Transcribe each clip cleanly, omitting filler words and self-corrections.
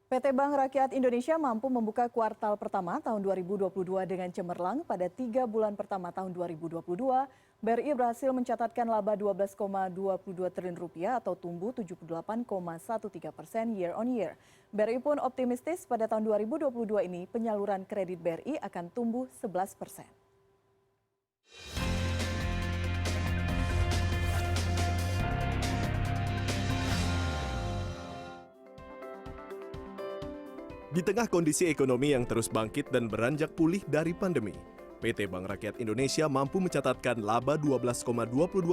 PT Bank Rakyat Indonesia mampu membuka kuartal pertama tahun 2022 dengan cemerlang. Pada 3 bulan pertama tahun 2022, BRI berhasil mencatatkan laba 12,22 triliun rupiah atau tumbuh 78,13% year on year. BRI pun optimistis pada tahun 2022 ini penyaluran kredit BRI akan tumbuh 11%. Di tengah kondisi ekonomi yang terus bangkit dan beranjak pulih dari pandemi, PT Bank Rakyat Indonesia mampu mencatatkan laba 12,22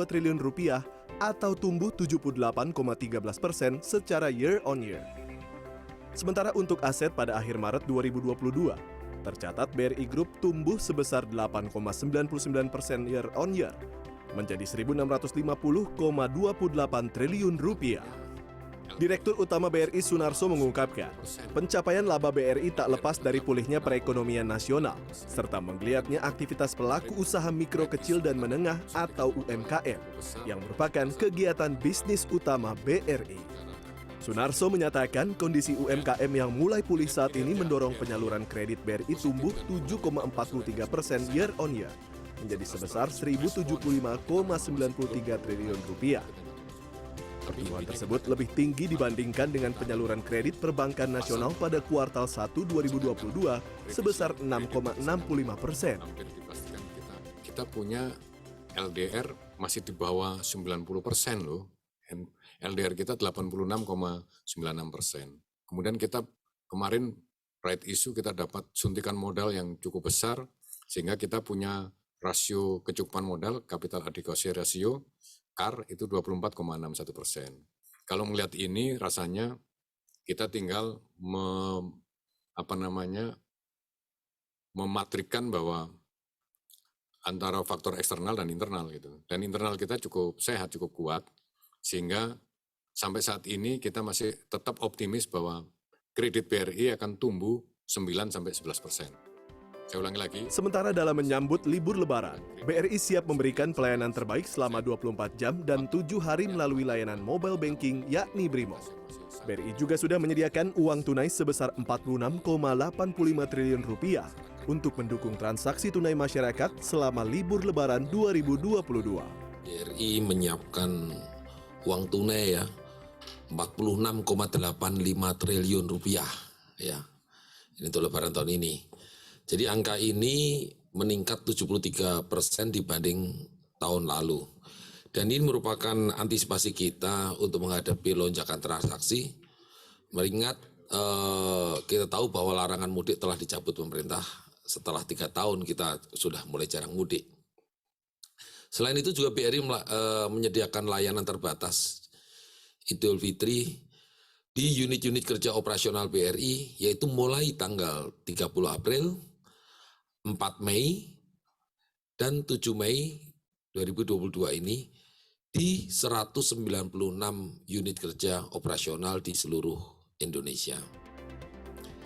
triliun rupiah atau tumbuh 78,13% secara year on year. Sementara untuk aset pada akhir Maret 2022, tercatat BRI Group tumbuh sebesar 8,99% year on year, menjadi 1.650,28 triliun rupiah. Direktur Utama BRI Sunarso mengungkapkan, pencapaian laba BRI tak lepas dari pulihnya perekonomian nasional, serta menggeliatnya aktivitas pelaku usaha mikro kecil dan menengah atau UMKM, yang merupakan kegiatan bisnis utama BRI. Sunarso menyatakan kondisi UMKM yang mulai pulih saat ini mendorong penyaluran kredit BRI tumbuh 7,43% year on year, menjadi sebesar 1.075,93 triliun rupiah. Pertumbuhan tersebut lebih tinggi dibandingkan dengan penyaluran kredit perbankan nasional pada kuartal 1 2022 sebesar 6,65%. Kita punya LDR masih di bawah 90% loh. LDR kita 86,96%. Kemudian kita kemarin right issue kita dapat suntikan modal yang cukup besar sehingga kita punya rasio kecukupan modal, capital adequacy ratio CAR itu 24,61%. Kalau melihat ini rasanya kita tinggal mematrikkan bahwa antara faktor eksternal dan internal gitu. Dan internal kita cukup sehat, cukup kuat sehingga sampai saat ini kita masih tetap optimis bahwa kredit BRI akan tumbuh 9-11%. Saya ulangi lagi. Sementara dalam menyambut libur lebaran, BRI siap memberikan pelayanan terbaik selama 24 jam dan 7 hari melalui layanan mobile banking yakni Brimo. BRI juga sudah menyediakan uang tunai sebesar 46,85 triliun rupiah untuk mendukung transaksi tunai masyarakat selama libur lebaran 2022. BRI menyiapkan uang tunai ya 46,85 triliun rupiah ya. Ini untuk lebaran tahun ini. Jadi angka ini meningkat 73% dibanding tahun lalu. Dan ini merupakan antisipasi kita untuk menghadapi lonjakan transaksi. Mengingat kita tahu bahwa larangan mudik telah dicabut pemerintah setelah 3 tahun kita sudah mulai jarang mudik. Selain itu juga BRI menyediakan layanan terbatas Idul Fitri di unit-unit kerja operasional BRI, yaitu mulai tanggal 30 April, 4 Mei, dan 7 Mei 2022 ini di 196 unit kerja operasional di seluruh Indonesia.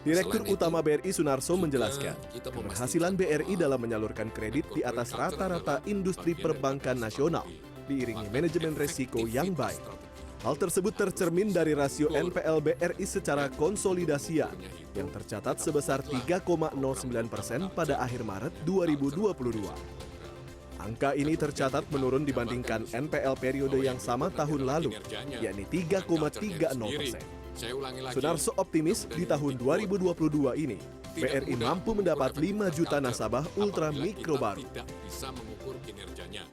Direktur Utama BRI Sunarso menjelaskan, keberhasilan BRI dalam menyalurkan kredit di atas rata-rata industri perbankan nasional diiringi manajemen risiko yang baik. Hal tersebut tercermin dari rasio NPL BRI secara konsolidasian yang tercatat sebesar 3,09% pada akhir Maret 2022. Angka ini tercatat menurun dibandingkan NPL periode yang sama tahun lalu, yakni 3,30%. Sunarso optimis di tahun 2022 ini, BRI mampu mendapat 5 juta nasabah ultra mikro baru. Tidak bisa mengukur kinerjanya.